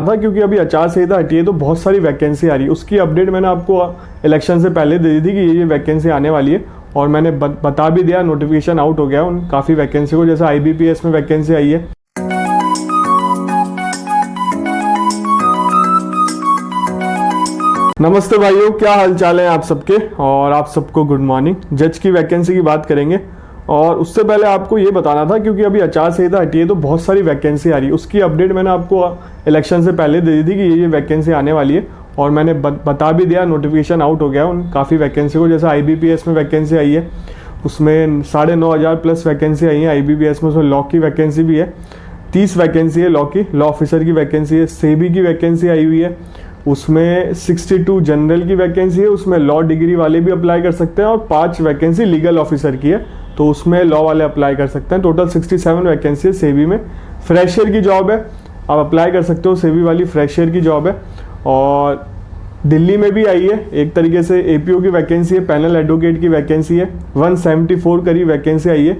था क्योंकि अभी आचार संहिता हटी है तो बहुत सारी वैकेंसी आ रही है। उसकी अपडेट मैंने आपको इलेक्शन से पहले दे दी थी कि ये वैकेंसी आने वाली है और मैंने बता भी दिया, नोटिफिकेशन आउट हो गया उन काफ़ी वैकेंसी को। जैसे IBPS में वैकेंसी आई है। नमस्ते भाइयों, क्या हाल चाल है आप सबके, और आप सबको गुड मॉर्निंग। जज की वैकेंसी की बात करेंगे और उससे पहले आपको ये बताना था क्योंकि अभी आचार संहिता हटी है तो बहुत सारी वैकेंसी आ रही है। उसकी अपडेट मैंने आपको इलेक्शन से पहले दे दी थी कि ये वैकेंसी आने वाली है और मैंने बता भी दिया, नोटिफिकेशन आउट हो गया उन काफ़ी वैकेंसी को। जैसे IBPS में वैकेंसी आई है, उसमें 9,500 प्लस वैकेंसी आई है IBPS में। उसमें लॉ की वैकेंसी भी है, 30 वैकेंसी है लॉ की, लॉ ऑफिसर की वैकेंसी है। सेबी की वैकेंसी आई हुई है, उसमें 62 जनरल की वैकेंसी है। उसमें लॉ डिग्री वाले भी अप्लाई कर सकते हैं और 5 वैकेंसी लीगल ऑफिसर की है, तो उसमें लॉ वाले अप्लाई कर सकते हैं। टोटल 67 वैकेंसी है सेबी में। फ्रेशर की जॉब है, आप अप्लाई कर सकते हो, सेबी वाली फ्रेशर की जॉब है। और दिल्ली में भी आई है एक तरीके से, APO की वैकेंसी है, पैनल एडवोकेट की वैकेंसी है, 174 करीब वैकेंसी आई है।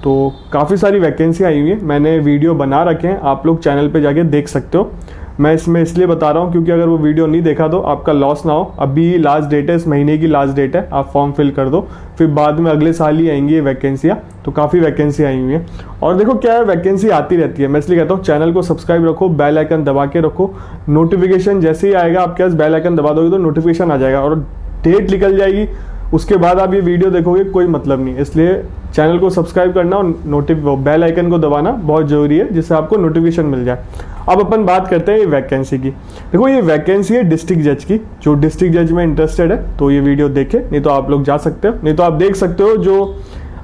तो काफ़ी सारी वैकेंसी आई हुई है, मैंने वीडियो बना रखे हैं, आप लोग चैनल पे जाके देख सकते हो। मैं इसमें इसलिए बता रहा हूँ क्योंकि अगर वो वीडियो नहीं देखा तो आपका लॉस ना हो। अभी लास्ट डेट है, इस महीने की लास्ट डेट है, आप फॉर्म फिल कर दो, फिर बाद में अगले साल ही आएंगी ये वैकेंसियाँ। तो काफ़ी वैकेंसी आई हुई है। और देखो क्या है, वैकेंसी आती रहती है, मैं इसलिए कहता हूँ चैनल को सब्सक्राइब रखो, बेल आइकन दबा के रखो, नोटिफिकेशन जैसे ही आएगा आपके पास बेल आइकन दबा दोगे तो नोटिफिकेशन आ जाएगा और डेट निकल जाएगी, उसके बाद आप ये वीडियो देखोगे कोई मतलब नहीं। इसलिए चैनल को सब्सक्राइब करना और बेल आइकन को दबाना बहुत ज़रूरी है, जिससे आपको नोटिफिकेशन मिल जाए। अब अपन बात करते हैं ये वैकेंसी की। देखो ये वैकेंसी है डिस्ट्रिक्ट जज की, जो डिस्ट्रिक्ट जज में इंटरेस्टेड है तो ये वीडियो देखे, नहीं तो आप लोग जा सकते हो, नहीं तो आप देख सकते हो जो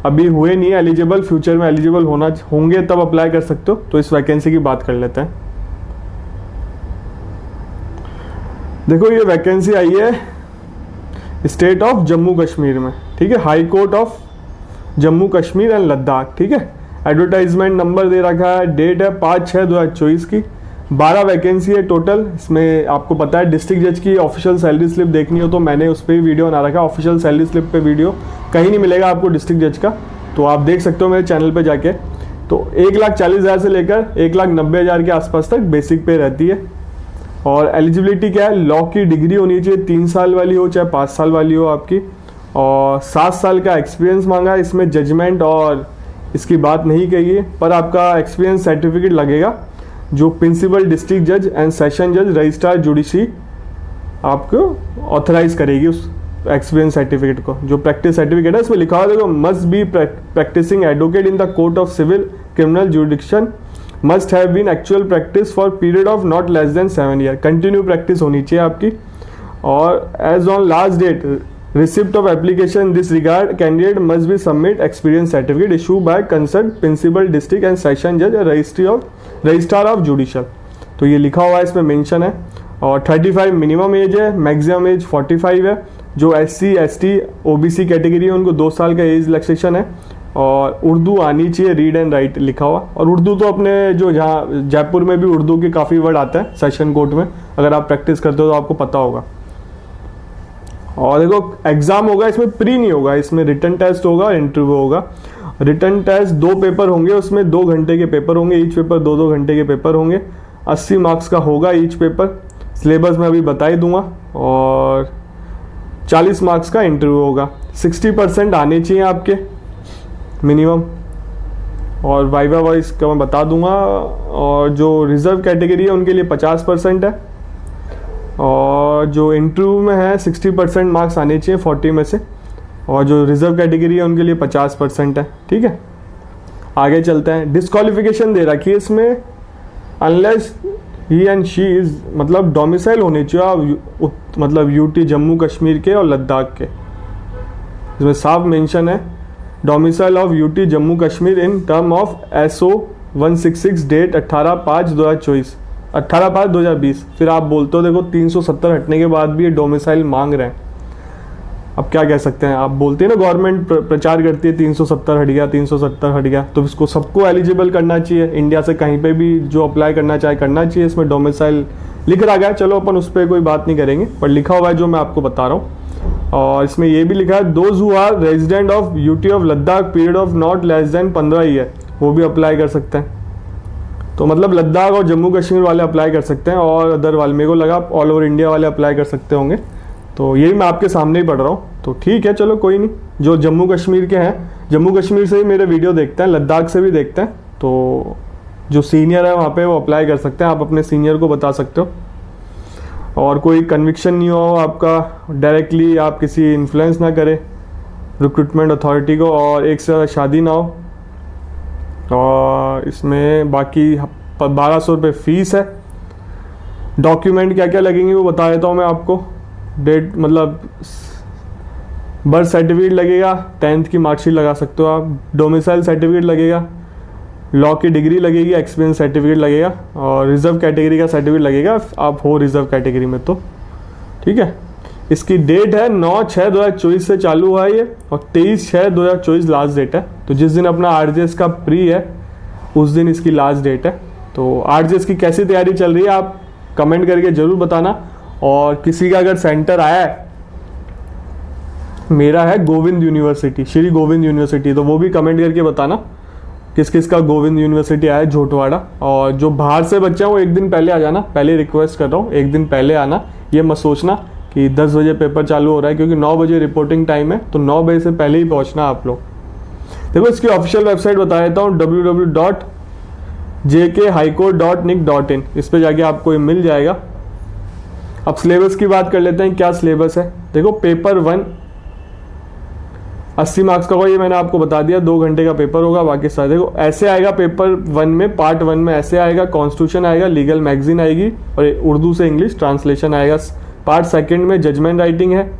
अभी हुए नहीं है एलिजिबल, फ्यूचर में एलिजिबल होंगे तब अप्लाई कर सकते हो। तो इस वैकेंसी की बात कर लेते हैं। देखो ये वैकेंसी आई है स्टेट ऑफ जम्मू कश्मीर में, ठीक है, high court of Jammu Kashmir and Ladakh, ठीक है। एडवर्टाइजमेंट नंबर दे रखा है, डेट है 5/6/2024 की। 12 वैकेंसी है टोटल। इसमें आपको पता है डिस्ट्रिक्ट जज की ऑफिशियल सैलरी स्लिप देखनी हो तो मैंने उस पर वीडियो बना रखा है। ऑफिशियल सैलरी स्लिप पे वीडियो कहीं नहीं मिलेगा आपको डिस्ट्रिक्ट जज का, तो आप देख सकते हो मेरे चैनल पे जाके। तो 1,40,000 से लेकर 1,90,000 के आसपास तक बेसिक पे रहती है। और एलिजिबिलिटी क्या है, लॉ की डिग्री होनी चाहिए, 3 साल वाली हो चाहे 5 साल वाली हो आपकी, और 7 साल का एक्सपीरियंस मांगा है। इसमें जजमेंट और इसकी बात नहीं कही है, पर आपका एक्सपीरियंस सर्टिफिकेट लगेगा जो प्रिंसिपल डिस्ट्रिक्ट जज एंड सेशन जज रजिस्ट्रार जुडिशरी आपको ऑथराइज करेगी उस एक्सपीरियंस सर्टिफिकेट को। जो प्रैक्टिस सर्टिफिकेट है इसमें लिखा हुआ देखो, must be practising advocate in the court of civil criminal jurisdiction, must have been actual practice for period of not less than 7 year. Continue practice होनी चाहिए आपकी। और age on last date receipt of application in this regard, candidate must be submit experience certificate issued by concerned principal district and session judge or registrar of judicial। तो ये लिखा हुआ है, इसमें मेंशन है। और 35 मिनिमम एज है, maximum age 45 है। जो SC ST OBC कैटेगरी है उनको 2 साल का एज रिलैक्सेशन है। और उर्दू आनी चाहिए, रीड एंड राइट लिखा हुआ। और उर्दू तो अपने जो जहाँ जयपुर में भी उर्दू के काफ़ी वर्ड आते हैं सेशन कोर्ट में, अगर आप प्रैक्टिस करते हो तो आपको पता होगा। और देखो एग्जाम होगा, इसमें प्री नहीं होगा, इसमें रिटन टेस्ट होगा, इंटरव्यू होगा। रिटन टेस्ट 2 पेपर होंगे, उसमें 2 घंटे के पेपर होंगे, ईच पेपर 2-2 घंटे के पेपर होंगे। 80 मार्क्स का होगा ईच पेपर। सिलेबस मैं अभी बता ही दूंगा। और 40 मार्क्स का इंटरव्यू होगा। 60% आने चाहिए आपके मिनिमम। और वाइवा वाइज का मैं बता दूंगा। और जो रिजर्व कैटेगरी है उनके लिए 50% है। और जो इंटरव्यू में है 60% मार्क्स आने चाहिए 40 में से। और जो रिजर्व कैटेगरी है उनके लिए 50% है, ठीक है। आगे चलते हैं। डिस्क्वालिफिकेशन दे रखी है इसमें, unless he and she is, मतलब डोमिसाइल होनी चाहिए मतलब UT जम्मू कश्मीर के और लद्दाख के। इसमें साफ मेंशन है, domicile of UT Jammu Kashmir in term of SO 166 date 18/5/2024, 18/5/2020। फिर आप बोलते हो देखो 370 हटने के बाद भी ये डोमिसाइल मांग रहे हैं। अब क्या कह सकते हैं, आप बोलते हैं ना गवर्नमेंट प्रचार करती है 370 हट गया, 370 हट गया, तो इसको सबको एलिजिबल करना चाहिए। इंडिया से कहीं पे भी जो अप्लाई करना चाहे करना चाहिए। इसमें डोमिसाइल लिख रहा गया, चलो अपन उस पर कोई बात नहीं करेंगे, पर लिखा हुआ है जो मैं आपको बता रहा हूँ। और इसमें ये भी लिखा है, those who are resident of UT of Ladakh period of not less than 15 year, वो भी अप्लाई कर सकते हैं। तो मतलब लद्दाख और जम्मू कश्मीर वाले अप्लाई कर सकते हैं, और अदर वाले मेरे को लगा ऑल ओवर इंडिया वाले अप्लाई कर सकते होंगे। तो यही मैं आपके सामने ही पढ़ रहा हूँ। तो ठीक है, चलो कोई नहीं। जो जम्मू कश्मीर के हैं, जम्मू कश्मीर से ही मेरे वीडियो देखते हैं, लद्दाख से भी देखते हैं, तो जो सीनियर है वहाँ पे वो अप्लाई कर सकते हैं। आप अपने सीनियर को बता सकते हो, और कोई कन्विक्शन नहीं हो आपका, डायरेक्टली आप किसी इन्फ्लुएंस ना करें रिक्रूटमेंट अथॉरिटी को, और एक से ज़्यादा शादी ना हो। और इसमें बाकी 1200 रुपये फ़ीस है। डॉक्यूमेंट क्या क्या लगेंगे वो बता देता हूँ मैं आपको। डेट मतलब बर्थ सर्टिफिकेट लगेगा, 10th की मार्कशीट लगा सकते हो आप, डोमिसाइल सर्टिफिकेट लगेगा, लॉ की डिग्री लगेगी, एक्सपीरियंस सर्टिफिकेट लगेगा, और रिजर्व कैटेगरी का सर्टिफिकेट लगेगा, आप हो रिजर्व कैटेगरी में तो ठीक है। इसकी डेट है 9/6/2024 से चालू हुआ है ये, और 23/6/2024 लास्ट डेट है। तो जिस दिन अपना RJS का प्री है उस दिन इसकी लास्ट डेट है। तो RJS की कैसी तैयारी चल रही है आप कमेंट करके ज़रूर बताना। और किसी का अगर सेंटर आया है, मेरा है गोविंद यूनिवर्सिटी, श्री गोविंद यूनिवर्सिटी, तो वो भी कमेंट करके बताना किस किस का गोविंद यूनिवर्सिटी आया है झोटवाड़ा। और जो बाहर से बच्चे हैं वो एक दिन पहले आ जाना, पहले रिक्वेस्ट कर रहा हूँ, एक दिन पहले आना। ये मत सोचना कि 10 बजे पेपर चालू हो रहा है, क्योंकि 9 बजे रिपोर्टिंग टाइम है, तो 9 बजे से पहले ही पहुँचना आप लोग। देखो इसकी ऑफिशियल वेबसाइट बता देता हूँ, www.jkhighcourt.nic.in, इस पर जाके आपको ये मिल जाएगा। अब सिलेबस की बात कर लेते हैं, क्या सिलेबस है। देखो पेपर 1 80 मार्क्स का होगा, ये मैंने आपको बता दिया, 2 घंटे का पेपर होगा। बाकी सारे देखो ऐसे आएगा पेपर 1 में, पार्ट 1 में ऐसे आएगा, कॉन्स्टिट्यूशन आएगा, लीगल मैगजीन आएगी, और उर्दू से इंग्लिश ट्रांसलेशन आएगा। पार्ट 2 में जजमेंट राइटिंग है,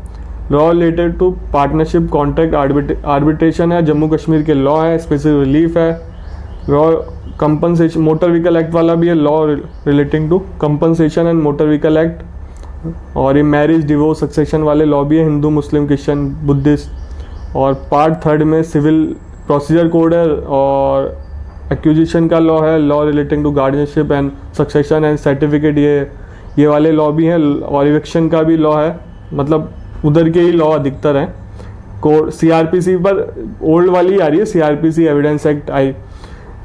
law related to partnership contract arbitration है, जम्मू कश्मीर के लॉ है, स्पेशल रिलीफ है, law compensation, motor vehicle act वाला भी है, law relating to compensation and motor vehicle act, और ये मैरिज डिवोर्स सक्सेशन वाले लॉ भी है, हिंदू मुस्लिम क्रिश्चियन बुद्धिस्ट। और पार्ट 3 में सिविल प्रोसीजर कोड है, और एक्विजिशन का लॉ है, law relating to guardianship and succession and certificate, ये वाले लॉ भी हैं, और इविक्शन का भी लॉ है। मतलब उधर के ही लॉ अधिकतर हैं। कोड CRPC पर ओल्ड वाली आ रही है, CRPC एविडेंस एक्ट आई,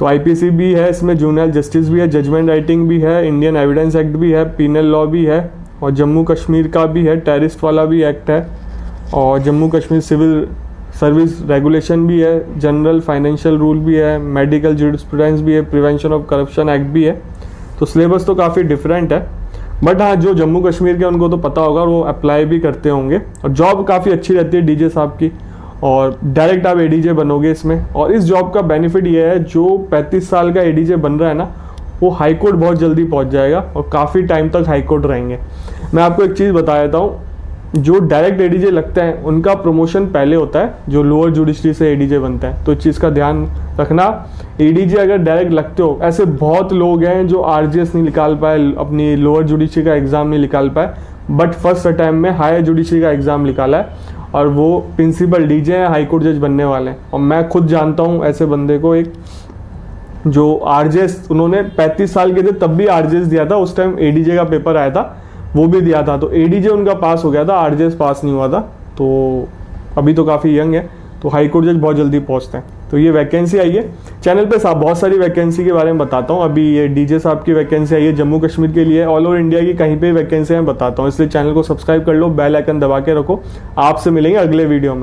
तो IPC भी है इसमें, जूनियर जस्टिस भी है, जजमेंट राइटिंग भी है, इंडियन एविडेंस एक्ट भी है, पीनल लॉ भी है, और जम्मू कश्मीर का भी है, टेररिस्ट वाला भी एक्ट है, और Jammu Kashmir civil service regulation भी है, जनरल फाइनेंशियल रूल भी है, मेडिकल जूरिस्प्रूडेंस भी है, प्रिवेंशन ऑफ करप्शन एक्ट भी है। तो सिलेबस तो काफ़ी डिफरेंट है, बट हाँ जो जम्मू कश्मीर के उनको तो पता होगा, वो अप्लाई भी करते होंगे। और जॉब काफ़ी अच्छी रहती है DJ साहब की, और डायरेक्ट आप ADJ बनोगे इसमें। और इस जॉब का बेनिफिट ये है, जो 35 साल का ADJ बन रहा है ना, वो हाई कोर्ट बहुत जल्दी पहुंच जाएगा, और काफ़ी टाइम तक हाई कोर्ट रहेंगे। मैं आपको एक चीज़ बता देता हूँ, जो डायरेक्ट ADJ लगते हैं उनका प्रमोशन पहले होता है जो लोअर जुडिशरी से ADJ बनता है। तो इस चीज़ का ध्यान रखना। ADJ अगर डायरेक्ट लगते हो, ऐसे बहुत लोग हैं जो RJS नहीं निकाल पाए, अपनी लोअर जुडिशरी का एग्ज़ाम नहीं निकाल पाए, बट फर्स्ट अटैम्प्ट में हायर जुडिशरी का एग्ज़ाम निकाला है, और वो प्रिंसिपल DJ हैं, हाई कोर्ट जज बनने वाले हैं। और मैं खुद जानता हूँ ऐसे बंदे को, एक जो RJS, उन्होंने 35 साल के थे तब भी RJS दिया था, उस टाइम ADJ का पेपर आया था, वो भी दिया था, तो ADJ उनका पास हो गया था, RJS पास नहीं हुआ था। तो अभी तो काफ़ी यंग है, तो हाई कोर्ट जज बहुत जल्दी पहुंचते हैं। तो ये वैकेंसी आई है चैनल पे, साहब बहुत सारी वैकेंसी के बारे में बताता हूँ। अभी ये DJ साहब की वैकेंसी आई है जम्मू कश्मीर के लिए, ऑल ओवर इंडिया की कहीं पे वैकेंसी मैं बताता हूँ, इसलिए चैनल को सब्सक्राइब कर लो, बेल आइकन दबा के रखो। आपसे मिलेंगे अगले वीडियो में।